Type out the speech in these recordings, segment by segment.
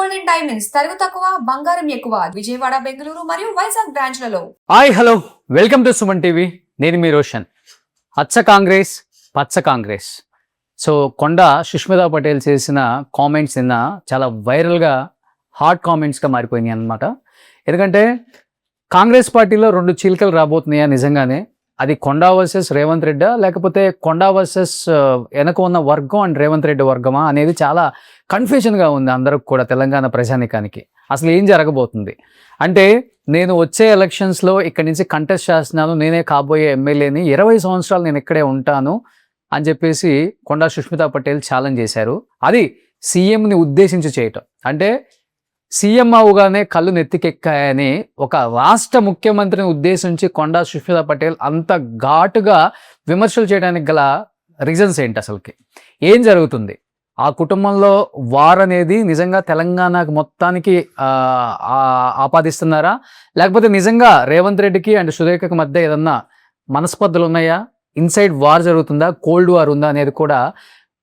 Golden diamonds తరుగు తక్కువ బంగారం ఎక్కువ విజయవాడ బెంగళూరు మరియు వైజాగ్ బ్రాంచ్లలో. Hi hello welcome to Suman TV. నేను మీ రోషన్. అచ్చ కాంగ్రెస్ పచ్చ కాంగ్రెస్. సో కొండ సుష్మితా పటేల్ చేసిన కామెంట్స్ నిన్న చాలా వైరల్గా హాట్ కామెంట్స్గా మారిపోయినాయి అన్నమాట. ఎందుకంటే కాంగ్రెస్ పార్టీలో రెండు చీలికలు రాబోతున్నాయా నిజంగానే? అది కొండా వర్సెస్ రేవంత్ రెడ్డా, లేకపోతే కొండా వర్సెస్ వెనక ఉన్న వర్గం అండ్ రేవంత్ రెడ్డి వర్గమా అనేది చాలా కన్ఫ్యూజన్గా ఉంది అందరికి కూడా, తెలంగాణ ప్రజానికానికి. అసలు ఏం జరగబోతుంది అంటే, నేను వచ్చే ఎలక్షన్స్లో ఇక్కడి నుంచి కంటెస్ట్ చేస్తున్నాను, నేనే కాబోయే ఎమ్మెల్యేని, 20 సంవత్సరాలు నేను ఇక్కడే ఉంటాను అని చెప్పేసి కొండా సుష్మితా పటేల్ ఛాలెంజ్ చేశారు. అది సీఎంని ఉద్దేశించి చేయటం. అంటే సీఎం అవగానే కళ్ళు నెత్తికెక్కాయని ఒక రాష్ట్ర ముఖ్యమంత్రిని ఉద్దేశించి కొండా సుష్మితా పటేల్ అంత ఘాటుగా విమర్శలు చేయడానికి గల రీజన్స్ ఏంటి? అసలుకి ఏం జరుగుతుంది? ఆ కుటుంబంలో వార్ అనేది నిజంగా తెలంగాణకు మొత్తానికి ఆపాదిస్తున్నారా, లేకపోతే నిజంగా రేవంత్ రెడ్డికి అండ్ సురేఖకి మధ్య ఏదన్నా మనస్పర్ధలు ఉన్నాయా? ఇన్సైడ్ వార్ జరుగుతుందా, కోల్డ్ వార్ ఉందా అనేది కూడా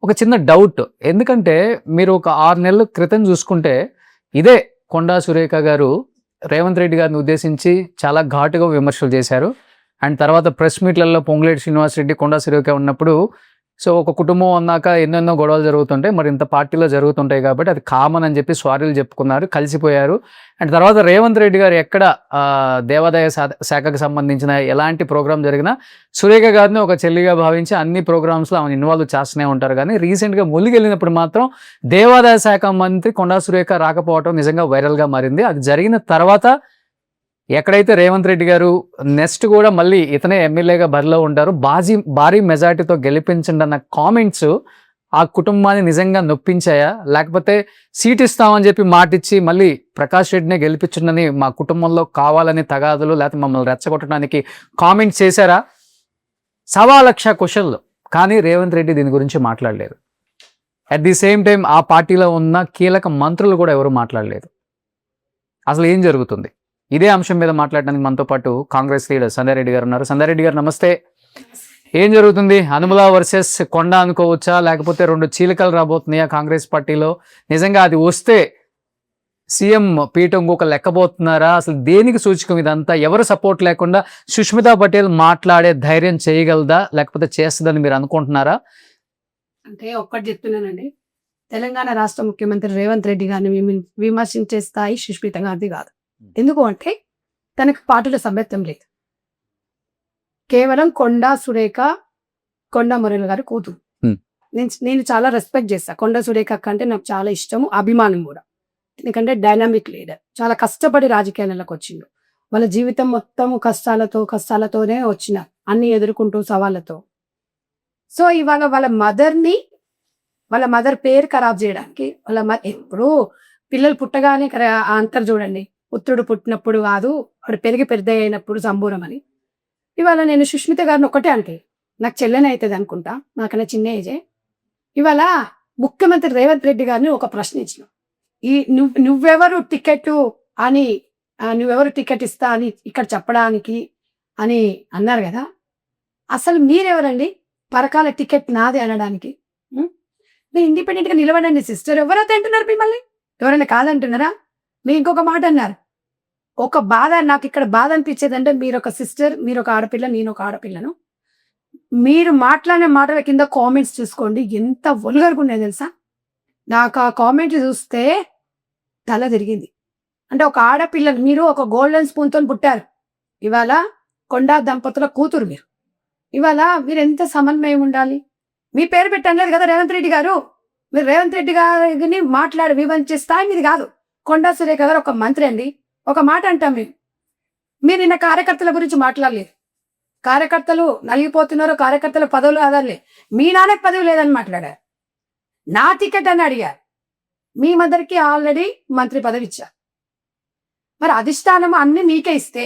ఒక చిన్న డౌట్. ఎందుకంటే మీరు ఒక 6 నెలల క్రితం చూసుకుంటే ఇదే కొండా సురేఖ గారు రేవంత్ రెడ్డి గారిని ఉద్దేశించి చాలా ఘాటుగా విమర్శలు చేశారు. అండ్ తర్వాత ప్రెస్ మీట్లలో పొంగులేటి శ్రీనివాస్ రెడ్డి, కొండా సురేఖ ఉన్నప్పుడు, సో ఒక కుటుంబం అన్నాక ఎన్నెన్నో గొడవలు జరుగుతుంటాయి, మరి ఇంత పార్టీలో జరుగుతుంటాయి కాబట్టి అది కామన్ అని చెప్పి సారీలు చెప్పుకున్నారు, కలిసిపోయారు. అండ్ తర్వాత రేవంత్ రెడ్డి గారు ఎక్కడ దేవాదాయ శాఖకు సంబంధించిన ఎలాంటి ప్రోగ్రామ్ జరిగినా సురేఖ గారిని ఒక చెల్లిగా భావించి అన్ని ప్రోగ్రామ్స్లో ఆమె ఇన్వాల్వ్ చేస్తూనే ఉంటారు. కానీ రీసెంట్గా ములిగెళ్ళినప్పుడు మాత్రం దేవాదాయ శాఖ మంత్రి కొండా సురేఖ రాకపోవటం నిజంగా వైరల్గా మారింది. అది జరిగిన తర్వాత ఎక్కడైతే రేవంత్ రెడ్డి గారు నెక్స్ట్ కూడా మళ్ళీ ఇతనే ఎమ్మెల్యేగా బరిలో ఉంటారు, భారీ మెజార్టీతో గెలిపించండి అన్న కామెంట్స్ ఆ కుటుంబాన్ని నిజంగా నొప్పించాయా? లేకపోతే సీట్ ఇస్తామని చెప్పి మాటిచ్చి మళ్ళీ ప్రకాష్ రెడ్డినే గెలిపించండి మా కుటుంబంలో కావాలని తగాదులు లేకపోతే మమ్మల్ని రెచ్చగొట్టడానికి కామెంట్స్ చేశారా? 1,00,000 క్వశ్చన్లు. కానీ రేవంత్ రెడ్డి దీని గురించి మాట్లాడలేదు. అట్ ది సేమ్ టైం ఆ పార్టీలో ఉన్న కీలక మంత్రులు కూడా ఎవరు మాట్లాడలేదు. అసలు ఏం జరుగుతుంది? ఇదే అంశం మీద మాట్లాడడానికి మనతో పాటు కాంగ్రెస్ లీడర్ సంజయ్ రెడ్డి గారు ఉన్నారు. సంజయ్ రెడ్డి గారు నమస్తే. ఏం జరుగుతుంది? హనుమల వర్సెస్ కొండ అనుకోవచ్చా, లేకపోతే రెండు చీలికలు రాబోతున్నాయా కాంగ్రెస్ పార్టీలో? నిజంగా అది వస్తే సీఎం పీఠం ఇంకొక లెక్కబోతున్నారా? అసలు దేనికి సూచకం ఇదంతా? ఎవరు సపోర్ట్ లేకుండా సుష్మితా పటేల్ మాట్లాడే ధైర్యం చేయగలదా, లేకపోతే చేస్తుందని మీరు అనుకుంటున్నారా? అంటే ఒక్కటి చెప్తున్నానండి, తెలంగాణ రాష్ట్ర ముఖ్యమంత్రి రేవంత్ రెడ్డి గారిని విమర్శించే స్థాయి సుష్మిత గారిది కాదు. ఎందుకు అంటే తనకు పార్టీలో సభ్యత్వం లేదు. కేవలం కొండా సురేఖ, కొండా మురళి గారి కూతురు. నేను చాలా రెస్పెక్ట్ చేస్తా. కొండా సురేఖ అంటే నాకు చాలా ఇష్టము, అభిమానం కూడా. ఎందుకంటే డైనామిక్ లీడర్, చాలా కష్టపడి రాజకీయాలకు వచ్చిండు. వాళ్ళ జీవితం మొత్తం కష్టాలతోనే వచ్చిన, అన్ని ఎదుర్కొంటూ సవాళ్ళతో. సో ఇవాళ వాళ్ళ మదర్ పేరు ఖరాబ్ చేయడానికి ఎప్పుడు పిల్లలు పుట్టగానే అంటారు చూడండి, పుత్రుడు పుట్టినప్పుడు కాదు, వాడు పెరిగి పెద్ద అయినప్పుడు సంబూరం అని. ఇవాళ నేను సుష్మిత గారిని ఒక్కటే అంటే, నాకు చెల్లెని అవుతుంది అనుకుంటా, నాకన్నా చిన్న ఏజే. ఇవాళ ముఖ్యమంత్రి రేవంత్ రెడ్డి గారిని ఒక ప్రశ్న ఇచ్చిన, నువ్వెవరు టికెట్ ఇస్తా అని ఇక్కడ చెప్పడానికి అని అన్నారు కదా. అసలు మీరెవరండి పరకాల టికెట్ నాది అనడానికి? మీరు ఇండిపెండెంట్గా నిలబడండి సిస్టర్. ఎవరైతే అంటున్నారు మిమ్మల్ని? ఎవరైనా కాదంటున్నారా? మీరు ఇంకొక మాట అన్నారు, ఒక బాధ, నాకు ఇక్కడ బాధ అనిపించేది అంటే, మీరు ఒక సిస్టర్, మీరు ఒక ఆడపిల్ల, నేను ఒక ఆడపిల్లను. మీరు మాట్లాడిన మాటల కింద కామెంట్స్ చూసుకోండి, ఎంత వల్గర్గా ఉన్నాయి తెలుసా. నాకు ఆ కామెంట్ చూస్తే తల తిరిగింది. అంటే ఒక ఆడపిల్ల, మీరు ఒక గోల్డెన్ స్పూన్తో పుట్టారు, ఇవాళ కొండా దంపతుల కూతురు మీరు. ఇవాళ మీరు ఎంత సమన్వయం ఉండాలి? మీ పేరు పెట్టలేదు కదా రేవంత్ రెడ్డి గారు. మీరు రేవంత్ రెడ్డి గారిని వివరించే స్థాయి మీది కాదు. కొండా సురేఖ గారు ఒక మంత్రి అండి. ఒక మాట అంటాం, మీరు నిన్న కార్యకర్తల గురించి మాట్లాడలేదు. కార్యకర్తలు నలిగిపోతున్నారు, కార్యకర్తల పదవులు ఆధారలే. మీ నాన్నకి పదవి లేదని మాట్లాడారు. నా టికెట్ అని అడిగారు. మీ మదర్కి ఆల్రెడీ మంత్రి పదవి ఇచ్చారు. మరి అధిష్టానం అన్ని మీకే ఇస్తే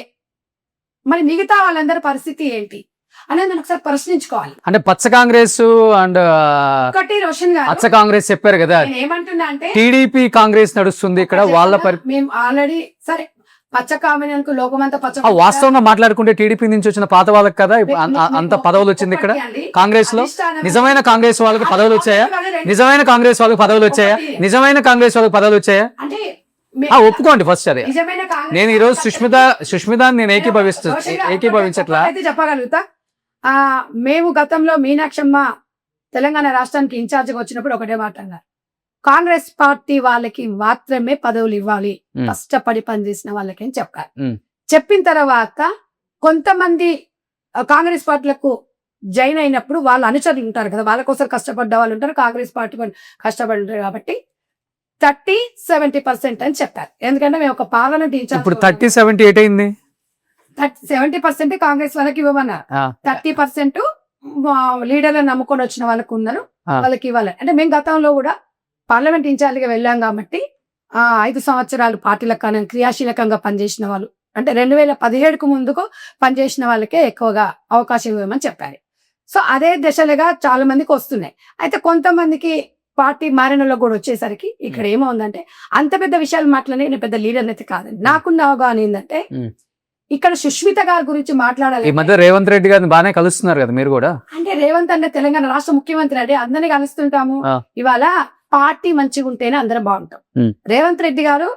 మరి మిగతా వాళ్ళందరి పరిస్థితి ఏంటి అనేది నేను ఒకసారి ప్రశ్నించుకోవాలి. అంటే పచ్చ కాంగ్రెస్ అండ్ ఒకటి రోషన్ గారు పచ్చ కాంగ్రెస్ చెప్పారు కదా, ఏమంటున్నా అంటే టీడీపీ కాంగ్రెస్ నడుస్తుంది ఇక్కడ వాళ్ళ మేము ఆల్రెడీ సరే పచ్చ కామినకు లోకమంతా పచ్చ వాస్తవంగా మాట్లాడుకుంటే టీడీపీ నుంచి వచ్చిన పాత వాళ్ళకి కదా ఇప్పుడు అంత పదవులు వచ్చింది ఇక్కడ కాంగ్రెస్ లో. నిజమైన కాంగ్రెస్ వాళ్ళకి పదవులు వచ్చాయా? నిజమైన కాంగ్రెస్ వాళ్ళకి పదవులు వచ్చాయా? నిజమైన కాంగ్రెస్ వాళ్ళకి పదవులు వచ్చాయా? అంటే ఒప్పుకోండి ఫస్ట్ అదే. నిజమైన కాంగ్రెస్ నేను ఈ రోజు సుష్మితాని నేను ఏకీభవించట్లా. అయితే చెప్పగలుగుతా. మేము గతంలో మీనాక్షమ్మ తెలంగాణ రాష్ట్రానికి ఇన్ఛార్జిగా వచ్చినప్పుడు ఒకటే మాట అన్నారు, కాంగ్రెస్ పార్టీ వాళ్ళకి మాత్రమే పదవులు ఇవ్వాలి, కష్టపడి పనిచేసిన వాళ్ళకి అని చెప్పారు. చెప్పిన తర్వాత కొంతమంది కాంగ్రెస్ పార్టీలకు జాయిన్ అయినప్పుడు వాళ్ళ అనుచరులు ఉంటారు కదా, వాళ్ళ కోసం కష్టపడ్డ వాళ్ళు ఉంటారు, కాంగ్రెస్ పార్టీ కష్టపడి ఉంటారు. కాబట్టి 30-70% అని చెప్పారు. ఎందుకంటే మేము ఒక పార్లమెంట్ ఇన్ఛార్జ్. ఇప్పుడు 30-70 ఏటైంది? 70% కాంగ్రెస్ వాళ్ళకి ఇవ్వమన్నారు, 30% లీడర్లను నమ్ముకొని వచ్చిన వాళ్ళకు ఉన్నారు, వాళ్ళకి ఇవ్వాలి. అంటే మేము గతంలో కూడా పార్లమెంట్ ఇన్ఛార్జిగా వెళ్ళాం కాబట్టి 5 సంవత్సరాలు పార్టీలకు క్రియాశీలకంగా పనిచేసిన వాళ్ళు, అంటే 2017కు ముందుకు పనిచేసిన వాళ్ళకే ఎక్కువగా అవకాశం ఇవ్వమని చెప్పారు. సో అదే దశలుగా చాలా మందికి వస్తున్నాయి. అయితే కొంతమందికి పార్టీ మారినలో కూడా వచ్చేసరికి ఇక్కడ ఏమవుందంటే, అంత పెద్ద విషయాలు మాట్లాడే నేను పెద్ద లీడర్ అయితే కాదండి. నాకున్న అవగాహన ఏంటంటే, ఇక్కడ సుష్మిత గారి గురించి మాట్లాడాలి. ఈ మధ్య రేవంత్ రెడ్డి గారిని బాగానే కలుస్తున్నారు కదా మీరు కూడా. అంటే రేవంత్ అంటే తెలంగాణ రాష్ట్ర ముఖ్యమంత్రి అంటే అందరినీ కలుస్తుంటాము. ఇవాళ పార్టీ మంచిగా ఉంటేనే అందరం బాగుంటాం. రేవంత్ రెడ్డి గారు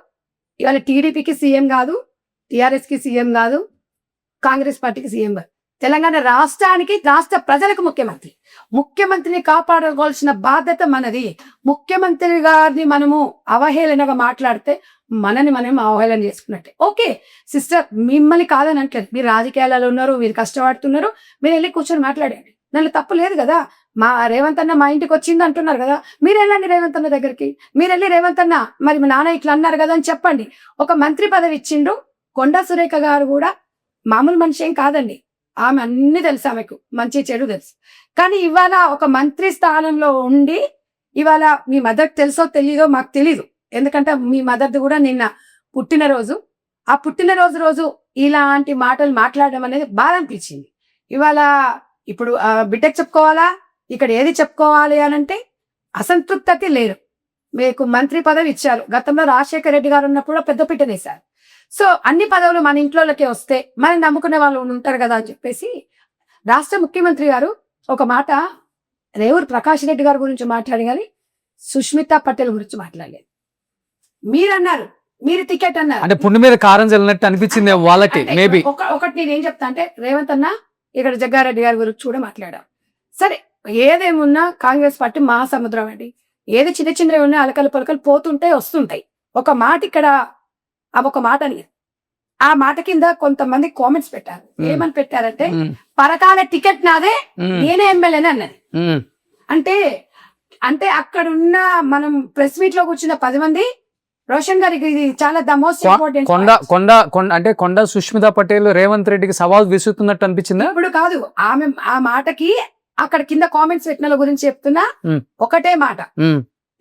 ఇవాళ టీడీపీకి సీఎం కాదు, టిఆర్ఎస్ కి సీఎం కాదు, కాంగ్రెస్ పార్టీకి సీఎం కాదు. తెలంగాణ రాష్ట్రానికి, రాష్ట్ర ప్రజలకు ముఖ్యమంత్రి. ముఖ్యమంత్రిని కాపాడుకోవాల్సిన బాధ్యత మనది. ముఖ్యమంత్రి గారిని మనము అవహేళనగా మాట్లాడితే మనని మనం అవహేళన చేసుకున్నట్టే. ఓకే సిస్టర్, మిమ్మల్ని కాదని అంటలేదు, మీరు రాజకీయాలలో ఉన్నారు, మీరు కష్టపడుతున్నారు, మీరు వెళ్ళి కూర్చొని మాట్లాడండి, నన్ను తప్పు లేదు కదా. మా రేవంత్ అన్న మా ఇంటికి వచ్చింది అంటున్నారు కదా, మీరు వెళ్ళండి రేవంత్ అన్న దగ్గరికి, మీరు వెళ్ళి రేవంత్ అన్న మరి మా నాన్న ఇట్లా అన్నారు కదా అని చెప్పండి. ఒక మంత్రి పదవి ఇచ్చిండు. కొండా సురేఖ గారు కూడా మామూలు మనిషి ఏం కాదండి, ఆమె అన్ని తెలుసు, ఆమెకు మంచి చెడు తెలుసు. కానీ ఇవాళ ఒక మంత్రి స్థానంలో ఉండి, ఇవాళ మీ మదర్కి తెలుసో తెలీదో మాకు తెలీదు, ఎందుకంటే మీ మదర్ది కూడా నిన్న పుట్టినరోజు. ఆ పుట్టినరోజు రోజు ఇలాంటి మాటలు మాట్లాడడం అనేది బాధ అనిపించింది. ఇవాళ ఇప్పుడు బిడ్డకు చెప్పుకోవాలా, ఇక్కడ ఏది చెప్పుకోవాలి అని అంటే అసంతృప్తి లేదు. మీకు మంత్రి పదవి ఇచ్చారు, గతంలో రాజశేఖర రెడ్డి గారు ఉన్నప్పుడు పెద్ద పీటనేశారు. సో అన్ని పదవులు మన ఇంట్లోకే వస్తే మనం నమ్ముకునే వాళ్ళు ఉంటారు కదా అని చెప్పేసి రాష్ట్ర ముఖ్యమంత్రి గారు ఒక మాట రేవూరు ప్రకాష్ రెడ్డి గారి గురించి మాట్లాడి కానీ సుష్మితా పటేల్ గురించి మాట్లాడలేదు. మీరు అన్నారు, మీరు టికెట్ అన్నారు, అంటే పుండు మీద కారం చల్లినట్టు అనిపించింది వాళ్ళకి. మేబీ ఒకటి నేనేం చెప్తా అంటే, రేవంత్ అన్న ఇక్కడ జగ్గారెడ్డి గారి గురించి కూడా మాట్లాడాం. సరే ఏదేమున్నా కాంగ్రెస్ పార్టీ మహాసముద్రం అండి, ఏది చిన్న చిన్నవి ఉన్నా అలకలు పలకలు పోతుంటాయి వస్తుంటాయి. ఒక మాట ఇక్కడ ఒక మాట అని, ఆ మాట కింద కొంతమంది కామెంట్స్ పెట్టారు. ఏమని పెట్టారంటే, పరకాల టికెట్ నాదే, నేనే ఎమ్మెల్యేనే అన్నది. అంటే అక్కడున్న మనం ప్రెస్ మీట్ లో కూర్చున్న 10 మంది రోషన్ గారికి ఇది చాలా ద మోస్ట్ ఇంపార్టెంట్. అంటే కొండా సుష్మితా పటేల్ రేవంత్ రెడ్డికి సవాల్ విసురుతున్నట్టు అనిపించిందా? ఇప్పుడు కాదు, ఆమె ఆ మాటకి అక్కడ కింద కామెంట్స్ పెట్టిన గురించి చెప్తున్నా. ఒకటే మాట,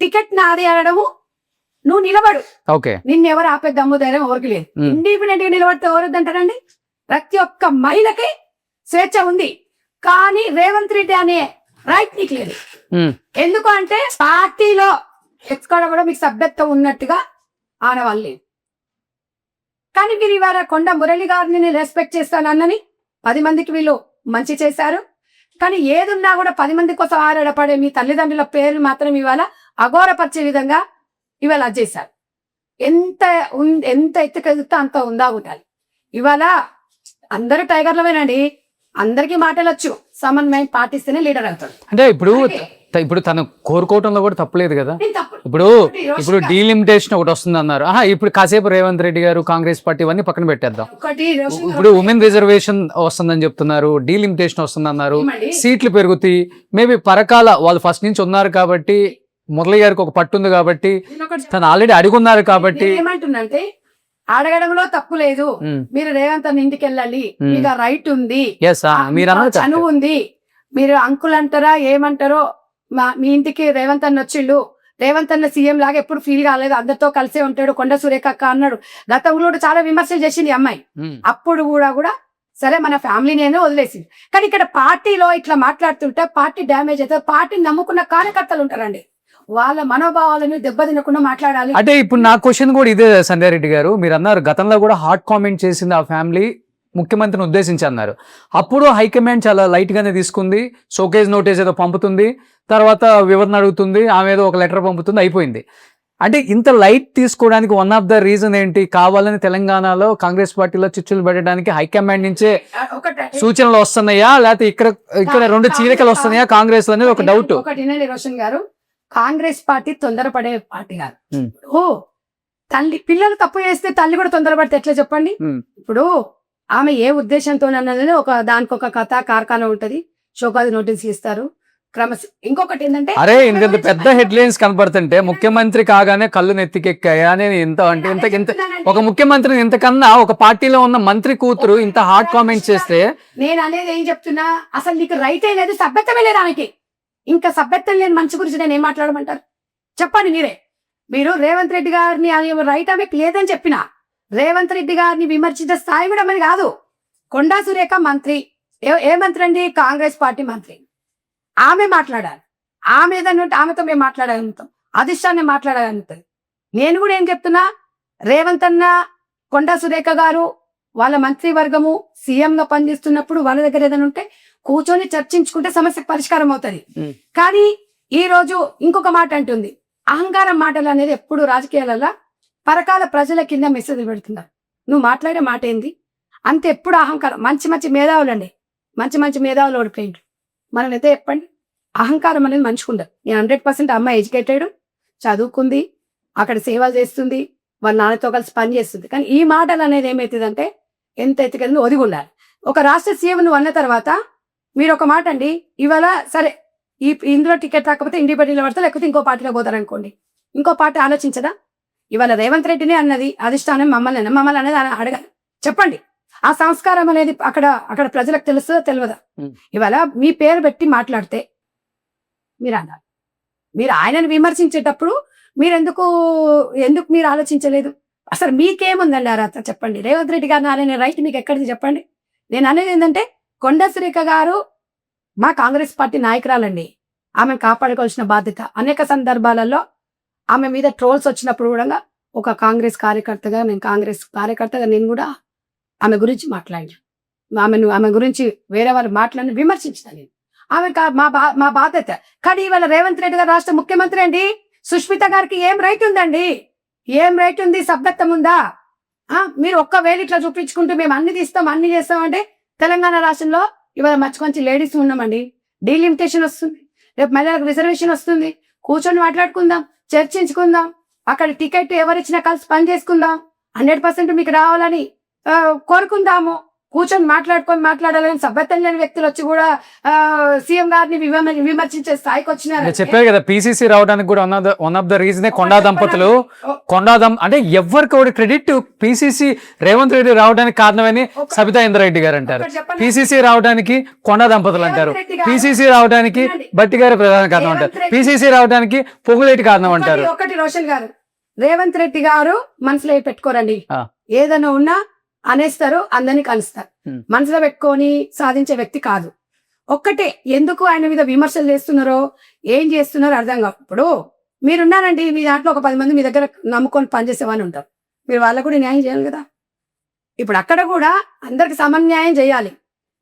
టికెట్ నాది అనడము, నువ్వు నిలబడు, నిన్నెవరు ఆపే దమ్ము ధైర్యం ఎవరికి లేదు. ఇండిపెండెంట్ గా నిలబడితే ఎవరొద్దంటారండి? ప్రతి ఒక్క మహిళకి స్వేచ్ఛ ఉంది, కానీ రేవంత్ రెడ్డి అనే రైట్ నీకు లేదు. ఎందుకు అంటే పార్టీలో ఎక్కడ కూడా మీకు సభ్యత్వం ఉన్నట్టుగా ఆడవాళ్ళు లేదు. కానీ మీరు ఇవాళ కొండ మురళి గారిని రెస్పెక్ట్ చేస్తాను అన్నని 10 మందికి వీళ్ళు మంచి చేశారు. కానీ ఏదున్నా కూడా 10 మంది కోసం ఆరాడపడే మీ తల్లిదండ్రుల పేర్లు మాత్రం ఇవాళ అఘోరపరిచే విధంగా ఇవాళ చేశారు. ఎంత ఎత్తుకెళ్తే అంత ఉందా ఉండాలి. ఇవాళ అందరూ టైగర్లమేనండి, అందరికీ మాటలు వచ్చు, సమన్వయం పాటిస్తేనే లీడర్ అవుతాడు. అంటే ఇప్పుడు తను కోరుకోవటంలో కూడా తప్పలేదు కదా. ఇప్పుడు డీలిమిటేషన్ ఒకటి వస్తుంది అన్నారు. ఇప్పుడు కాసేపు రేవంత్ రెడ్డి గారు కాంగ్రెస్ పార్టీ ఇవన్నీ పక్కన పెట్టేద్దాం. ఇప్పుడు ఉమెన్ రిజర్వేషన్ వస్తుందని చెప్తున్నారు, డీలిమిటేషన్ వస్తుంది అన్నారు, సీట్లు పెరుగుతాయి. మేబీ పరకాల వాళ్ళు ఫస్ట్ నుంచి ఉన్నారు కాబట్టి, మురళి గారికి ఒక పట్టు ఉంది కాబట్టి, తను ఆల్రెడీ అడుగున్నారు కాబట్టి. ఏమంటుందంటే, అడగడంలో తప్పు లేదు, మీరు రేవంత్ అన్న ఇంటికి వెళ్ళాలి, మీకు రైట్ ఉంది, చనువు ఉంది. మీరు అంకుల్ అంటారా ఏమంటారో, మీ ఇంటికి రేవంత్ అన్న వచ్చిండు, రేవంత్ అన్న సీఎం లాగా ఎప్పుడు ఫీల్ కాలేదు, అందరితో కలిసే ఉంటాడు, కొండ సురేఖ అక్క అన్నాడు. గతంలో కూడా చాలా విమర్శలు చేసింది అమ్మాయి. అప్పుడు కూడా సరే మన ఫ్యామిలీనే వదిలేసింది. కానీ ఇక్కడ పార్టీలో ఇట్లా మాట్లాడుతుంటే పార్టీ డ్యామేజ్ అవుతుంది. పార్టీని నమ్ముకున్న కార్యకర్తలు ఉంటారండి, వాళ్ళ మనోభావాలను దెబ్బతినకుండా మాట్లాడాలి. అంటే ఇప్పుడు నా క్వశ్చన్ కూడా ఇదే సంధ్యా రెడ్డి గారు, మీరు అన్నారు గతంలో కూడా హాట్ కామెంట్ చేసింది ఆ ఫ్యామిలీ ముఖ్యమంత్రిని ఉద్దేశించి అన్నారు. అప్పుడు హైకమాండ్ చాలా లైట్ గానే తీసుకుంది, షోకేజ్ నోటీస్ ఏదో పంపుతుంది, తర్వాత వివరణ అడుగుతుంది, ఆమె ఏదో ఒక లెటర్ పంపుతుంది, అయిపోయింది. అంటే ఇంత లైట్ తీసుకోవడానికి వన్ ఆఫ్ ద రీజన్ ఏంటి? కావాలని తెలంగాణలో కాంగ్రెస్ పార్టీలో చిచ్చులు పెట్టడానికి హైకమాండ్ నుంచే ఒకటి సూచనలు వస్తున్నాయా, లేకపోతే ఇక్కడ రెండు చీలికలు వస్తున్నాయా కాంగ్రెస్ అనేది ఒక డౌట్. ఒకటి వినండి రోషన్ గారు, కాంగ్రెస్ పార్టీ తొందరపడే పార్టీ కాదు. Hmm. ఓ తల్లి పిల్లలు తప్పు చేస్తే తల్లి కూడా తొందరపడితే ఎట్లా చెప్పండి? Hmm. ఇప్పుడు ఆమె ఏ ఉద్దేశంతో అన్నది దానికి ఒక కథ కార్ఖానా ఉంటది, షోకాజ్ నోటీస్ ఇస్తారు. ఇంకొకటి ఏంటంటే, అరే ఇంత పెద్ద హెడ్ లైన్స్ కనపడుతుంటే ముఖ్యమంత్రి కాగానే కళ్ళు నెత్తికెక్కాయా అని ఇంత అంటే ఇంత ఒక ముఖ్యమంత్రిని ఇంతకన్నా ఒక పార్టీలో ఉన్న మంత్రి కూతురు ఇంత హార్డ్ కామెంట్ చేస్తే, నేను అనేది ఏం చెప్తున్నా, అసలు నీకు రైటే లేదు, సభ్యతమే లేదు ఆమెకి. ఇంకా సభ్యత్వం లేని మనిషి గురించి నేను ఏం మాట్లాడమంటారు చెప్పండి మీరే. మీరు రేవంత్ రెడ్డి గారిని రైట్ ఆమెకి లేదని చెప్పిన, రేవంత్ రెడ్డి గారిని విమర్శించే స్థాయి కూడా మరి కాదు. కొండా సురేఖ మంత్రి, ఏ మంత్రి అండి? కాంగ్రెస్ పార్టీ మంత్రి. ఆమె మాట్లాడాలి, ఆమె ఏదన్నా ఆమెతో మేము మాట్లాడగలుగుతాం, అధిష్టాన్ని మాట్లాడగలుగుతుంది. నేను కూడా ఏం చెప్తున్నా, రేవంత్ అన్న, కొండా సురేఖ గారు వాళ్ళ మంత్రివర్గము సీఎంగా పనిచేస్తున్నప్పుడు వాళ్ళ దగ్గర ఏదైనా ఉంటే కూర్చొని చర్చించుకుంటే సమస్యకు పరిష్కారం అవుతుంది. కానీ ఈ రోజు ఇంకొక మాట అంటుంది, అహంకారం మాటలు అనేది ఎప్పుడు రాజకీయాలలో పరకాల ప్రజల కింద మెసేజ్ పెడుతున్నారు. నువ్వు మాట్లాడే మాట ఏంది అంతే, ఎప్పుడు అహంకారం. మంచి మంచి మేధావులండి, మంచి మేధావులు ఓడిపోయింది. మనం అయితే చెప్పండి, అహంకారం అనేది మంచిగుండదు. నేను 100% అమ్మ ఎడ్యుకేటెడ్, చదువుకుంది, అక్కడ సేవలు చేస్తుంది, వాళ్ళ నాన్నతో కలిసి పని చేస్తుంది. కానీ ఈ మాటలు అనేది ఏమవుతుందంటే ఎంత ఎత్తుకెళ్ళి ఒదిగి ఉండాలి. ఒక రాష్ట్ర సీఎం నువ్వు అన్న తర్వాత మీరు ఒక మాట అండి, ఇవాళ సరే ఇందులో టికెట్ రాకపోతే ఇండిపెండెంట్లో పడతా, లేకపోతే ఇంకో పార్టీలో పోతారనుకోండి, ఇంకో పార్టీ ఆలోచించదా? ఇవాళ రేవంత్ రెడ్డినే అన్నది అధిష్టానం, మమ్మల్ని అనేది అడగాలి. చెప్పండి, ఆ సంస్కారం అనేది అక్కడ ప్రజలకు తెలుస్తుందో తెలియదా? ఇవాళ మీ పేరు పెట్టి మాట్లాడితే మీరు అన్నారు, మీరు ఆయనను విమర్శించేటప్పుడు మీరు ఎందుకు మీరు ఆలోచించలేదు? అసలు మీకేముందండి అర్హత చెప్పండి? రేవంత్ రెడ్డి గారిని ఆయన రైట్ మీకు ఎక్కడిది చెప్పండి? నేను అనేది ఏంటంటే, కొండా సురేఖ గారు మా కాంగ్రెస్ పార్టీ నాయకురాలండి, ఆమెను కాపాడుకోవాల్సిన బాధ్యత. అనేక సందర్భాలలో ఆమె మీద ట్రోల్స్ వచ్చినప్పుడు కూడా ఒక కాంగ్రెస్ కార్యకర్తగా నేను కూడా ఆమె గురించి మాట్లాడినా, ఆమె గురించి వేరే వాళ్ళు మాట్లాడిన విమర్శించిన నేను. ఆమె మా బాధ్యత. కానీ ఇవాళ రేవంత్ రెడ్డి గారు రాష్ట్ర ముఖ్యమంత్రి అండి, సుష్మిత గారికి ఏం రైట్ ఉందండి? ఏం రైట్ ఉంది? సభ్యత్వం ఉందా? మీరు ఒక్కవేళ ఇట్లా చూపించుకుంటూ మేము అన్ని తీస్తాం, అన్ని చేస్తామంటే, తెలంగాణ రాష్ట్రంలో ఇవాళ మంచి లేడీస్ ఉన్నామండి, డీలిమిటేషన్ వస్తుంది, రేపు మహిళలకు రిజర్వేషన్ వస్తుంది. కూర్చొని మాట్లాడుకుందాం, చర్చించుకుందాం, అక్కడ టికెట్ ఎవరిచ్చినా కలిసి పని చేసుకుందాం, 100% మీకు రావాలని కోరుకుందాము. కూర్చొని మాట్లాడాలని సభ్యత్వం లేని వ్యక్తులు వచ్చి కూడా సీఎం గారిని విమర్శించే స్థాయికి వచ్చినారు. చెప్పారు కదా, పిసిసి రావడానికి కూడా వన్ ఆఫ్ ద రీజనే కొండా దంపతులు. అంటే ఎవరికి క్రెడిట్ పిసిసి రేవంత్ రెడ్డి రావడానికి కారణమని సబితా ఇంద్రారెడ్డి గారు అంటారు, పిసిసి రావడానికి కొండా దంపతులు అంటారు, పిసిసి రావడానికి బట్టి గారి ప్రధాన కారణం అంటారు, పిసిసి రావడానికి పొగులేటి కారణం అంటారు. ఒకటి రోషన్ గారు, రేవంత్ రెడ్డి గారు మనసులో పెట్టుకోరండి, ఏదైనా ఉన్నా అనేస్తారు, అందరినీ కలుస్తారు. మనసులో పెట్టుకొని సాధించే వ్యక్తి కాదు. ఒక్కటే, ఎందుకు ఆయన మీద విమర్శలు చేస్తున్నారో ఏం చేస్తున్నారో అర్థం కాదు. ఇప్పుడు మీరున్నారండి, మీ దాంట్లో ఒక 10 మంది మీ దగ్గర నమ్ముకొని పనిచేసేవాని ఉంటారు, మీరు వాళ్ళకు కూడా న్యాయం చేయాలి కదా. ఇప్పుడు అక్కడ కూడా అందరికి సమన్యాయం చేయాలి.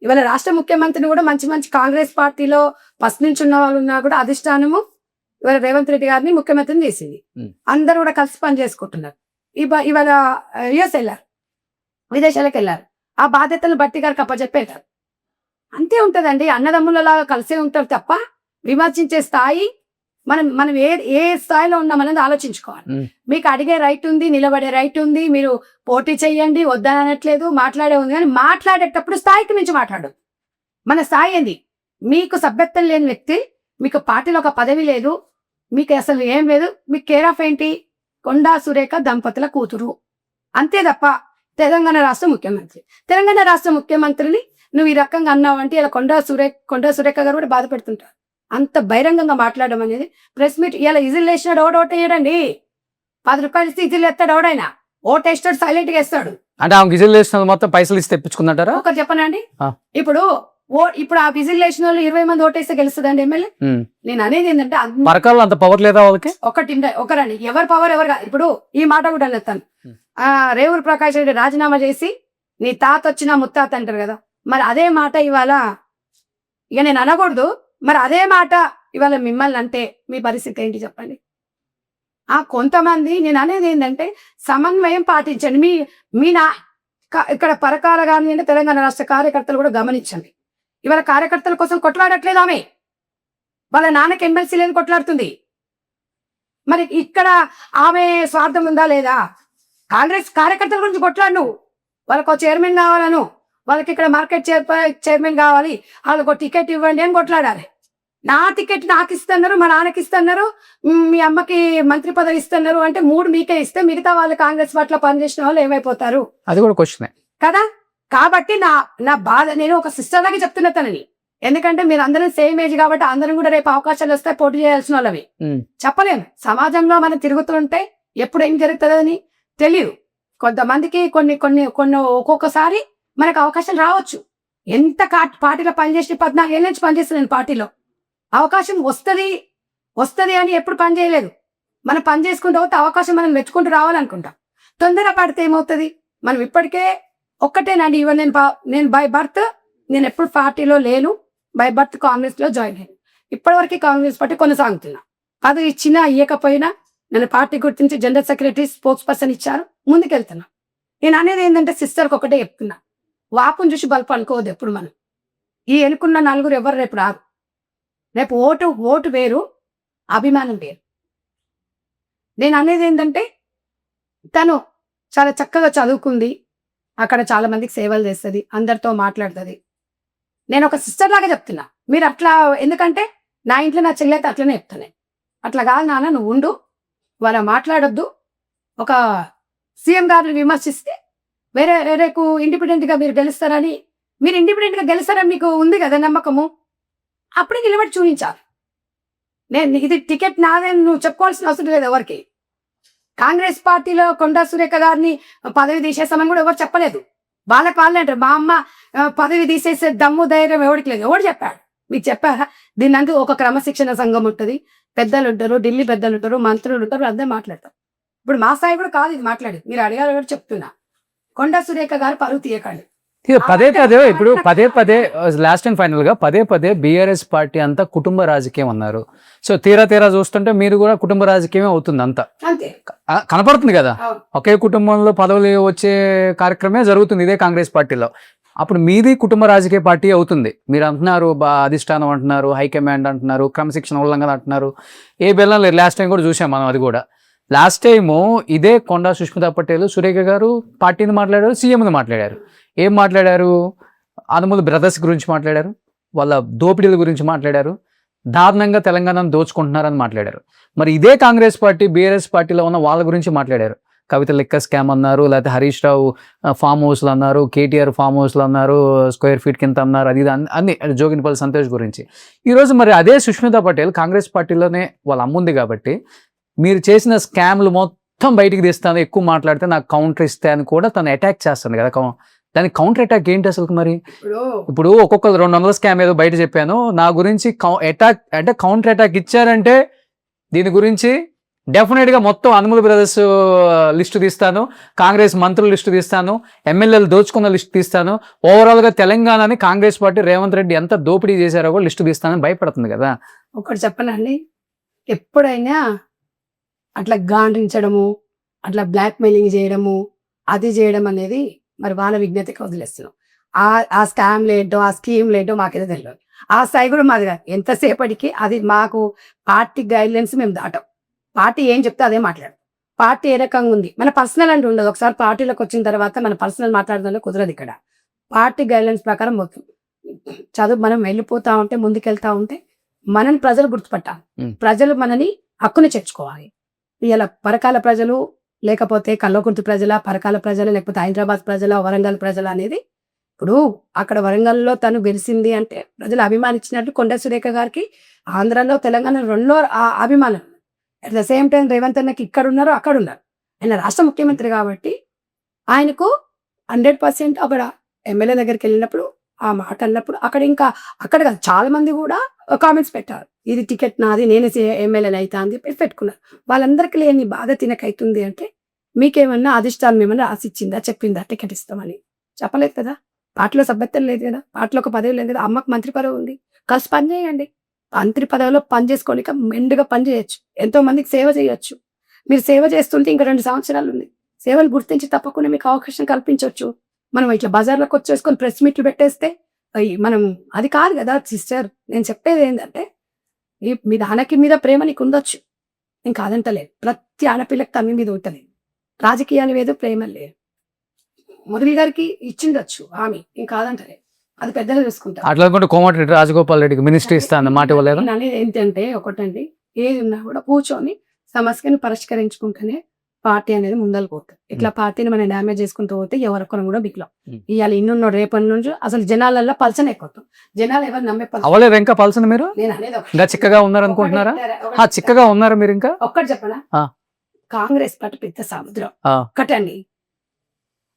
ఇవాళ రాష్ట్ర ముఖ్యమంత్రిని కూడా మంచి కాంగ్రెస్ పార్టీలో ఫస్ట్ నుంచి ఉన్న వాళ్ళు ఉన్నా కూడా అధిష్టానము ఇవాళ రేవంత్ రెడ్డి గారిని ముఖ్యమంత్రిని చేసింది. అందరూ కూడా కలిసి పని చేసుకుంటున్నారు. ఇవాళ యుఎస్ వెళ్ళారు, విదేశాలకు వెళ్ళారు, ఆ బాధ్యతలు బట్టి గారికి అప్పచెప్పేటారు. అంతే ఉంటదండి, అన్నదమ్ములలాగా కలిసే ఉంటారు తప్ప విమర్శించే స్థాయి మనం ఏ స్థాయిలో ఉన్నామనేది ఆలోచించుకోవాలి. మీకు అడిగే రైట్ ఉంది, నిలబడే రైట్ ఉంది, మీరు పోటీ చెయ్యండి, వద్దని అనట్లేదు, మాట్లాడే ఉంది. కానీ మాట్లాడేటప్పుడు స్థాయికి మించి మాట్లాడు. మన స్థాయి ఏంది? మీకు సభ్యత్వం లేని వ్యక్తి, మీకు పార్టీలో ఒక పదవి లేదు, మీకు అసలు ఏం లేదు, మీకు కేర్ ఆఫ్ ఏంటి? కొండా సురేఖ దంపతుల కూతురు, అంతే తప్ప తెలంగాణ రాష్ట్ర ముఖ్యమంత్రిని నువ్వు ఈ రకంగా అన్నావంటే ఇలా కొండా సురేఖ గారు కూడా బాధపెడుతుంటారు. అంత బహిరంగంగా మాట్లాడడం అనేది ప్రెస్ మీట్. ఇలా ఇజిల్ వేసినాడు, ఓటేయడండి, 10 రూపాయలు ఇస్తే ఇజిల్ ఎత్తాడు, ఓడైనా ఓటేస్తాడు, సైలెంట్ గా వేస్తాడు. అంటే ఆమె గిజిల్ వేసిన మొత్తం పైసలు ఇస్తే తెప్పించుకుందంటారా? ఒకటి చెప్పనండి, ఇప్పుడు ఇప్పుడు ఆ విజిల్ వేసిన వాళ్ళు 20 మంది ఓటేస్తే గెలుస్తుందండి ఎమ్మెల్యే. నేను అనేది ఏంటంటే పరకాల్లో అంత పవర్ లేదా వాళ్ళకి? ఒకరండి ఎవరు పవర్ ఎవరు ఇప్పుడు ఈ మాట కూడా అనేస్తాను. రేవూరు ప్రకాష్ రెడ్డి రాజీనామా చేసి నీ తాత వచ్చిన ముత్తాత అంటారు కదా, మరి అదే మాట ఇవాళ ఇక నేను అనకూడదు, మరి అదే మాట ఇవాళ మిమ్మల్ని అంటే మీ పరిస్థితి ఏంటి చెప్పండి. కొంతమంది నేను అనేది ఏంటంటే సమన్వయం పాటించండి. మీ ఇక్కడ పరకాల కానీ అంటే తెలంగాణ రాష్ట్ర కార్యకర్తలు కూడా గమనించండి. ఇవాళ కార్యకర్తల కోసం కొట్లాడట్లేదు ఆమె, వాళ్ళ నాన్నకి ఎమ్మెల్సీ లేదు కొట్లాడుతుంది. మరి ఇక్కడ ఆమె స్వార్థం ఉందా లేదా? కాంగ్రెస్ కార్యకర్తల గురించి కొట్లాడు నువ్వు, వాళ్ళకు చైర్మన్ కావాలను, వాళ్ళకి ఇక్కడ మార్కెట్ చైర్మన్ కావాలి, వాళ్ళకు టికెట్ ఇవ్వండి అని కొట్లాడాలి. నా టికెట్ నాకు ఇస్తున్నారు, మా నాన్నకి ఇస్తున్నారు, మీ అమ్మకి మంత్రి పదవి ఇస్తున్నారు అంటే 3 మీకే ఇస్తే మిగతా వాళ్ళు కాంగ్రెస్ పట్ల పనిచేసిన వాళ్ళు ఏమైపోతారు? అది కూడా క్వశ్చనే కదా. కాబట్టి నా బాధ నేను ఒక సిస్టర్ లాగా చెప్తున్నా తనని. ఎందుకంటే మీరు అందరం సేమ్ ఏజ్ కాబట్టి అందరం కూడా రేపు అవకాశాలు వస్తే పోటీ చేయాల్సిన వాళ్ళవి. చెప్పలేము, సమాజంలో మనం తిరుగుతుంటే ఎప్పుడు ఏం జరుగుతుందని తెలియదు. కొంతమందికి కొన్ని ఒక్కొక్కసారి మనకు అవకాశం రావచ్చు. ఎంత పార్టీలో పనిచేసి 14 ఏళ్ళ నుంచి పనిచేస్తున్నాను పార్టీలో. అవకాశం వస్తుంది అని ఎప్పుడు పని చేయలేదు. మనం పని చేసుకుంటూ పోతే అవకాశం మనం మెచ్చుకుంటూ రావాలనుకుంటాం. తొందర పడితే ఏమవుతుంది? మనం ఇప్పటికే ఒక్కటేనండి, ఇవన్న నేను బై బర్త్ నేను ఎప్పుడు పార్టీలో లేను, బై బర్త్ కాంగ్రెస్ లో జాయిన్ అయ్యాను. ఇప్పటివరకు కాంగ్రెస్ పార్టీ కొనసాగుతున్నా. అది ఇచ్చినా ఇయ్యకపోయినా నన్ను పార్టీ గుర్తించి జనరల్ సెక్రటరీ స్పోక్స్ పర్సన్ ఇచ్చారు, ముందుకెళ్తున్నా. నేను అనేది ఏంటంటే సిస్టర్కి ఒకటే చెప్తున్నా, వాపును చూసి బల్పు అనుకోవద్దు ఎప్పుడు. మనం ఈ ఎన్నుకున్న 4 ఎవరు రేపు రాదు. రేపు ఓటు వేరు, అభిమానం వేరు. నేను అనేది ఏంటంటే తను చాలా చక్కగా చదువుకుంది, అక్కడ చాలా మందికి సేవలు చేస్తుంది, అందరితో మాట్లాడుతుంది. నేను ఒక సిస్టర్ లాగా చెప్తున్నా. మీరు అట్లా ఎందుకంటే నా ఇంట్లో నా చెల్లి అయితే అట్లనే చెప్తాను. అట్లా కాదు నాన్న, నువ్వు ఉండు, వాళ్ళ మాట్లాడొద్దు. ఒక సీఎం గారిని విమర్శిస్తే వేరేకు ఇండిపెండెంట్గా మీరు గెలుస్తారని, మీరు ఇండిపెండెంట్గా గెలుస్తారని మీకు ఉంది కదా నమ్మకము, అప్పుడే నిలబడి చూపించాలి. నేను ఇది టికెట్ నాదే నువ్వు చెప్పుకోవాల్సిన అవసరం లేదు ఎవరికి. కాంగ్రెస్ పార్టీలో కొండా సురేఖ గారిని పదవి తీసేస్తామని కూడా ఎవరు చెప్పలేదు. వాళ్ళకి వాళ్ళే అంటారు, మా అమ్మ పదవి తీసేసే దమ్ము ధైర్యం ఎవరికి లేదు. ఎవరు చెప్పాడు? మీకు చెప్పారా? దీని అంటూ ఒక క్రమశిక్షణ సంఘం ఉంటుంది, పెద్దలు ఉంటారు, ఢిల్లీ పెద్దలు ఉంటారు, మంత్రులు ఉంటారు, అదే మాట్లాడతారు. ఇప్పుడు మా స్థాయి కూడా కాదు ఇది మాట్లాడేది. మీరు అడిగారు చెప్తున్నా, కొండా సురేఖ గారు పరువు తీయకండి. ఇప్పుడు పదే లాస్ట్ అండ్ ఫైనల్ గా పదే బీఆర్ఎస్ పార్టీ అంతా కుటుంబ రాజకీయం అన్నారు. సో తీరా చూస్తుంటే మీరు కూడా కుటుంబ రాజకీయం అవుతుంది అంతా కనపడుతుంది కదా. ఒకే కుటుంబంలో పదవులు వచ్చే కార్యక్రమే జరుగుతుంది ఇదే కాంగ్రెస్ పార్టీలో. అప్పుడు మీది కుటుంబ రాజకీయ పార్టీ అవుతుంది. మీరు అంటున్నారు అధిష్టానం అంటున్నారు, హైకమాండ్ అంటున్నారు, క్రమశిక్షణ ఉల్లంఘన అంటున్నారు. ఏ బెల్లం లేదు. లాస్ట్ టైం కూడా చూసాం మనం. అది కూడా లాస్ట్ టైము ఇదే కొండా సుష్మితా పటేల్, సురేఖ గారు పార్టీని మాట్లాడారు, సీఎంని మాట్లాడారు. ఏం మాట్లాడారు? అనుముల బ్రదర్స్ గురించి మాట్లాడారు, వాళ్ళ దోపిడీల గురించి మాట్లాడారు, దారుణంగా తెలంగాణను దోచుకుంటున్నారని మాట్లాడారు. మరి ఇదే కాంగ్రెస్ పార్టీ బీఆర్ఎస్ పార్టీలో ఉన్న వాళ్ళ గురించి మాట్లాడారు. కవిత లెక్క స్కామ్ అన్నారు, లేకపోతే హరీష్ రావు ఫామ్ హౌస్లు అన్నారు, కేటీఆర్ ఫామ్ హౌస్లు అన్నారు, స్క్వేర్ ఫీట్ కింద అన్నారు, అది అన్ని జోగినిపల్లి సంతోష్ గురించి. ఈరోజు మరి అదే సుష్మితా పటేల్ కాంగ్రెస్ పార్టీలోనే వాళ్ళ అమ్ముంది కాబట్టి మీరు చేసిన స్కామ్లు మొత్తం బయటికి తీస్తాను, ఎక్కువ మాట్లాడితే నాకు కౌంటర్ ఇస్తే అని కూడా తను అటాక్ చేస్తుంది కదా. దానికి కౌంటర్ అటాక్ ఏంటి అసలు? మరి ఇప్పుడు ఒక్కొక్కరు 200 స్కామ్ ఏదో బయట చెప్పాను, నా గురించి అటాక్ అంటే కౌంటర్ అటాక్ ఇచ్చారంటే దీని గురించి డెఫినెట్గా మొత్తం అనుముల బ్రదర్స్ లిస్టు తీస్తాను, కాంగ్రెస్ మంత్రుల లిస్టు తీస్తాను, ఎమ్మెల్యేలు దోచుకున్న లిస్టు తీస్తాను, ఓవరాల్గా తెలంగాణని కాంగ్రెస్ పార్టీ రేవంత్ రెడ్డి ఎంత దోపిడీ చేశారో కూడా లిస్టు తీస్తానని భయపడుతుంది కదా. ఒకటి చెప్పనండి, ఎప్పుడైనా అట్లా గాండ్రించడము, అట్లా బ్లాక్ మెయిలింగ్ చేయడము, అది చేయడం అనేది మరి వాళ్ళ విజ్ఞతకి వదిలేస్తున్నాం. ఆ స్కామ్లు ఏంటో, ఆ స్కీమ్లు ఏంటో మాకైతే తెలియదు. ఆ స్థాయి కూడా మాది కాదు. ఎంతసేపటికి అది మాకు పార్టీ గైడ్లైన్స్ మేము దాటాం. పార్టీ ఏం చెప్తే అదే మాట్లాడు. పార్టీ ఏ రకంగా ఉంది, మన పర్సనల్ అంటూ ఉండదు. ఒకసారి పార్టీలోకి వచ్చిన తర్వాత మన పర్సనల్ మాట్లాడడంలో కుదరదు. ఇక్కడ పార్టీ గైడ్లైన్స్ ప్రకారం మొత్తం చదువు మనం వెళ్ళిపోతా ఉంటే, ముందుకెళ్తా ఉంటే మనని ప్రజలు గుర్తుపట్టాలి, ప్రజలు మనని హక్కుని చేర్చుకోవాలి. ఇలా పరకాల ప్రజలు లేకపోతే కల్వకుర్తి ప్రజల, పరకాల ప్రజలు, లేకపోతే హైదరాబాద్ ప్రజల, వరంగల్ ప్రజలు అనేది ఇప్పుడు అక్కడ వరంగల్లో తను గెలిచింది అంటే ప్రజలు అభిమానించినట్టు కొండా సురేఖ గారికి ఆంధ్రాలో తెలంగాణ 2 అభిమానం. At the same time Revanth అన్నకి ఇక్కడ ఉన్నారు, అక్కడ ఉన్నారు. ఆయన రాష్ట్ర ముఖ్యమంత్రి కాబట్టి ఆయనకు 100% అక్కడ ఎమ్మెల్యే దగ్గరికి వెళ్ళినప్పుడు ఆ మాట అన్నప్పుడు అక్కడ కాదు, చాలా మంది కూడా కామెంట్స్ పెట్టారు, ఇది టికెట్ నాది, నేనే ఎమ్మెల్యేని అవుతా అని చెప్పి పెట్టుకున్నారు. వాళ్ళందరికీ లేని బాధ తినకైతుంది అంటే మీకేమన్నా అధిష్టానం ఏమన్నా రాసిచ్చిందా, చెప్పిందా టికెట్ ఇస్తామని? చెప్పలేదు కదా. పార్టీలో సభ్యత్వం లేదు కదా, పార్టీలో ఒక పదవి లేదు కదా. అమ్మకు మంత్రి పదవి ఉంది, కలిసి పని చేయండి. మంత్రి పదవిలో పని చేసుకోనిక మెండుగా పని చేయొచ్చు, ఎంతో మందికి సేవ చేయొచ్చు. మీరు సేవ చేస్తుంటే ఇంకా 2 సంవత్సరాలు ఉంది, సేవలు గుర్తించి తప్పకుండా మీకు అవకాశం కల్పించవచ్చు. మనం ఇట్లా బజార్లోకి వచ్చేసుకొని ప్రెస్ మీట్లు పెట్టేస్తే మనం అది కాదు కదా సిస్టర్. నేను చెప్పేది ఏంటంటే మీ నాన్నకి మీద ప్రేమ నీకు ఉండొచ్చు, నేను కాదంటలేదు. ప్రతి ఆడపిల్లకి తమ్మి మీద ఉంటుంది. రాజకీయాలు లేదు, ప్రేమ లేదు. మురళి గారికి ఇచ్చిండొచ్చు ఆమె, నేను కాదంటలేదు. అది పెద్దగా చూసుకుంటారు. అట్లా అనుకుంటే కోమటిరెడ్డి రాజగోపాల్ రెడ్డికి మినిస్ట్రీ ఇస్తా అన్న మాట ఇవ్వలేదు. నేను అనేది ఏంటంటే ఒకటండి, ఏది ఉన్నా కూడా కూర్చొని సమస్యను పరిష్కరించుకుంటేనే పార్టీ అనేది ముందలు పోతుంది. ఇట్లా పార్టీని మనం డ్యామేజ్ చేసుకుంటూ పోతే ఎవరికొన కూడా బిగ్లం. ఇవాళ ఇన్నున్న రేపటి నుంచి అసలు జనాలల్లో పల్సన ఎక్కుతాం. జనాలు ఎవరు నమ్మే అవ్వలేదు ఇంకా పల్సన. మీరు నేను అనేది ఇంకా చిక్కగా ఉన్నారు అనుకుంటున్నారా? చిక్కగా ఉన్నారు మీరు ఇంకా. ఒక్కటి చెప్పనా, కాంగ్రెస్ పార్టీ పెద్ద సముద్రం. ఒక్కటండి,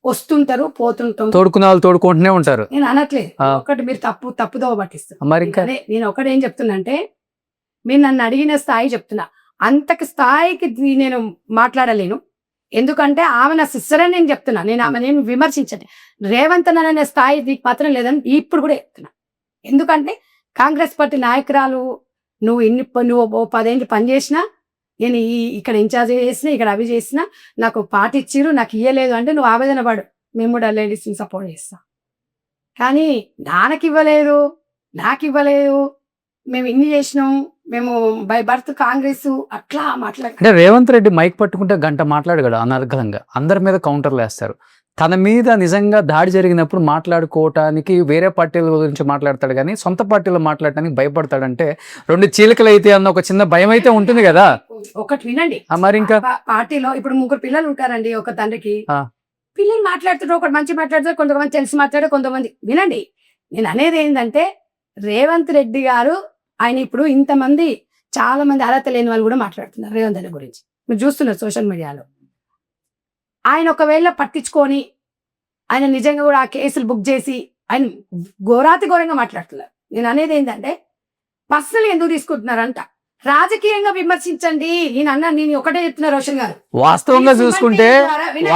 వస్తుంటారు పోతుంటారు, తోడుకునే వాళ్ళు తోడుకుంటూనే ఉంటారు. నేను అనట్లేదు. ఒకటి మీరు తప్పుదోవ పట్టిస్తారు. మరి ఇంకా నేను ఒకటి ఏం చెప్తున్నా అంటే, మీరు నన్ను అడిగిన స్థాయి చెప్తున్నా, అంతకి స్థాయికి నేను మాట్లాడలేను. ఎందుకంటే ఆమె నా సిస్టర్ అని నేను చెప్తున్నా. నేను విమర్శించండి, రేవంత్ అనే స్థాయి నీకు మాత్రం లేదని ఇప్పుడు కూడా చెప్తున్నా. ఎందుకంటే కాంగ్రెస్ పార్టీ నాయకురాలు నువ్వు 10 ఏళ్ళు పనిచేసినా, నేను ఇక్కడ ఇన్ఛార్జ్ చేసినా, ఇక్కడ అవి చేసినా, నాకు పార్టీ ఇచ్చిరు, నాకు ఇయ్యలేదు అంటే నువ్వు ఆవేదన పడు, మేము కూడా లేడీస్ని సపోర్ట్ చేస్తాం. కానీ నాకు ఇవ్వలేదు, మేము ఇన్ని చేసినాం, మేము బై బర్త్ కాంగ్రెస్ అట్లా మాట్లాడు. అంటే రేవంత్ రెడ్డి మైక్ పట్టుకుంటే గంట మాట్లాడగలడు అనర్గళంగా, అందరి మీద కౌంటర్లు వేస్తారు. తన మీద నిజంగా దాడి జరిగినప్పుడు మాట్లాడుకోవటానికి వేరే పార్టీల గురించి మాట్లాడతాడు, కానీ సొంత పార్టీలో మాట్లాడటానికి భయపడతాడంటే 2 చీలికలు అయితే అన్న ఒక చిన్న భయం అయితే ఉంటుంది కదా. ఒకటి వినండి, మరి ఇంకా పార్టీలో ఇప్పుడు 3 పిల్లలు ఉంటారండి ఒక తండ్రికి. పిల్లలు మాట్లాడుతుంటారు, ఒకటి మంచి మాట్లాడుతారు, కొంతమంది తెలిసి మాట్లాడారు, కొంతమంది వినండి. నేను అనేది ఏంటంటే, రేవంత్ రెడ్డి గారు ఆయన ఇప్పుడు ఇంతమంది చాలా మంది అర్హత లేని వాళ్ళు కూడా మాట్లాడుతున్నారు రేవంత్ రెడ్డి గురించి. మీరు చూస్తున్నారు సోషల్ మీడియాలో. ఆయన ఒకవేళ పట్టించుకొని ఆయన నిజంగా కూడా ఆ కేసులు బుక్ చేసి ఆయన ఘోరంగా మాట్లాడుతున్నారు. నేను అనేది ఏంటంటే, పర్సనల్ ఎందుకు తీసుకుంటున్నారంట, రాజకీయంగా విమర్శించండి. నేను ఒకటే చెప్తున్నా రోషన్ గారు,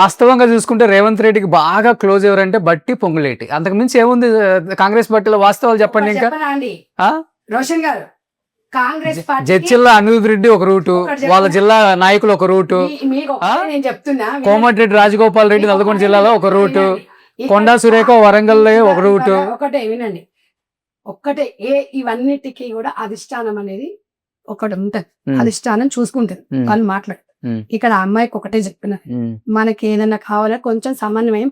వాస్తవంగా చూసుకుంటే రేవంత్ రెడ్డికి బాగా క్లోజ్ ఎవరంటే బట్టి పొంగులేటి. అంతకు మించి ఏముంది కాంగ్రెస్ పార్టీలో? వాస్తవాలు చెప్పండి ఇంకా. రోషన్ గారు, కాంగ్రెస్ పార్టీ జడ్జిల్లా అనిరుద్ రెడ్డి ఒక రూటు, వాళ్ళ జిల్లా నాయకులు ఒక రూటు, నేను చెప్తున్నా, కోమటిరెడ్డి రాజగోపాల్ రెడ్డి నల్గొండ జిల్లాలో ఒక రూటు, కొండా సురేఖ వరంగల్ ఒక రూటు. ఒకటే వినండి, ఇవన్నిటికీ కూడా అధిష్టానం అనేది ఒకటి ఉంటది. అధిష్టానం చూసుకుంటది, వాళ్ళు మాట్లాడతారు. ఇక్కడ అమ్మాయికి ఒకటే చెప్పిన, మనకి ఏదైనా కావాలా కొంచెం సమన్వయం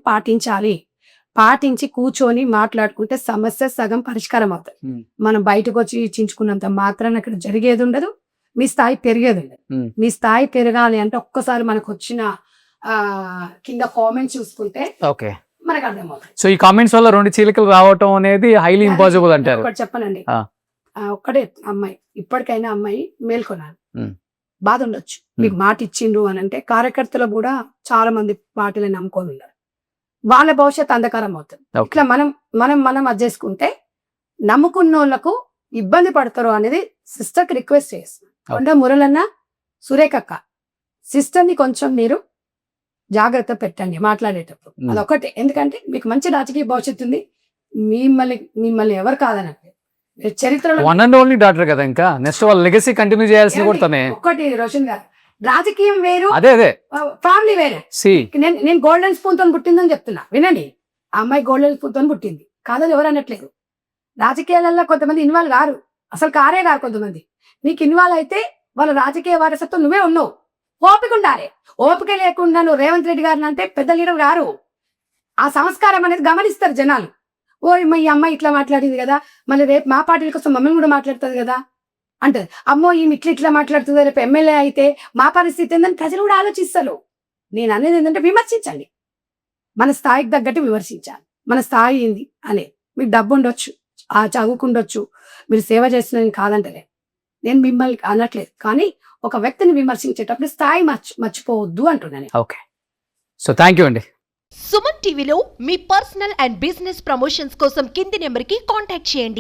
పాటించి కూర్చొని మాట్లాడుకుంటే సమస్య సగం పరిష్కారం అవుతుంది. మనం బయటకు వచ్చి చించుకున్నంత మాత్రాన ఇక్కడ జరిగేది ఉండదు, మీ స్థాయి పెరిగేది ఉండదు. మీ స్థాయి పెరగాలి అంటే ఒక్కసారి మనకు వచ్చిన కింద కామెంట్స్ చూసుకుంటే మనకు అర్థమవుతుంది. సో ఈ కామెంట్స్ వల్ల 2 చీలికలు రావటం అనేది హైలీ ఇంపాసిబుల్ అంటారు. ఒకటి చెప్పనండి, ఒక్కడే అమ్మాయి, ఇప్పటికైనా అమ్మాయి మేల్కొనాలి. బాధ ఉండొచ్చు, మీకు మాట ఇచ్చిండ్రు అని అంటే, కార్యకర్తలు కూడా చాలా మంది పార్టీలను నమ్ముకొని ఉన్నారు, వాళ్ళ భవిష్యత్ అంధకారం అవుతుంది. ఇట్లా మనం అది చేసుకుంటే నమ్ముకున్న వాళ్ళకు ఇబ్బంది పడతారు అనేది సిస్టర్కి రిక్వెస్ట్ చేస్తాను. కొండ మురళన్న, సురేఖక్క, సిస్టర్ని కొంచెం మీరు జాగ్రత్త పెట్టండి మాట్లాడేటప్పుడు, అదొకటే. ఎందుకంటే మీకు మంచి రాజకీయ భవిష్యత్తు ఉంది, మిమ్మల్ని ఎవరు కాదనండి, చరిత్రలో వన్ అండ్ ఓన్లీ డాక్టర్ కదా, ఇంకా నెక్స్ట్ వాళ్ళ లెగసీ కంటిన్యూ చేయాల్సింది కూడా తనే. ఒక్కటి రోషన్ గారు, రాజకీయం వేరు, అదే ఫ్యామిలీ వేరే. నేను గోల్డెన్ స్పూన్ తో పుట్టిందని చెప్తున్నా, వినండి. ఆ అమ్మాయి గోల్డెన్ స్పూన్ తో పుట్టింది కాదని ఎవరు అనట్లేదు. రాజకీయాలలో కొంతమంది ఇన్వాల్వ్ కారు, అసలు కారే కారు కొంతమంది. నీకు ఇన్వాల్వ్ అయితే వాళ్ళ రాజకీయ వారసత్వం నువ్వే ఉన్నావు, ఓపిక ఉండాలి. ఓపిక లేకుండా నువ్వు రేవంత్ రెడ్డి గారిని అంటే పెద్ద లీడర్ గారు. ఆ సంస్కారం అనేది గమనిస్తారు జనాలు. ఈ అమ్మాయి ఇట్లా మాట్లాడింది కదా, మళ్ళీ రేపు మా పార్టీల కోసం మమ్మల్ని కూడా మాట్లాడుతుంది కదా అంటే, అమ్మో ఈమె ఇట్లా మాట్లాడుతుంది, రేపు ఎమ్మెల్యే అయితే మా పరిస్థితి ఏందని ప్రజలు కూడా ఆలోచిస్తారు. నేను అనేది ఏంటంటే, విమర్శించండి, మన స్థాయికి తగ్గట్టు విమర్శించాలి. మన స్థాయి ఏంది అనే, మీకు డబ్బు ఉండొచ్చు, చదువుకుండొచ్చు, మీరు సేవ చేస్తున్నారని కాదంటలే, నేను మిమ్మల్ని అనట్లేదు. కానీ ఒక వ్యక్తిని విమర్శించేటప్పుడు స్థాయి మర్చిపోవద్దు అంటున్నాను. ఓకే, సో థ్యాంక్ యూ అండి. సుమన్ టీవీలో మీ పర్సనల్ అండ్ బిజినెస్ ప్రమోషన్స్ కోసం కింది నెంబర్కి కాంటాక్ట్ చేయండి.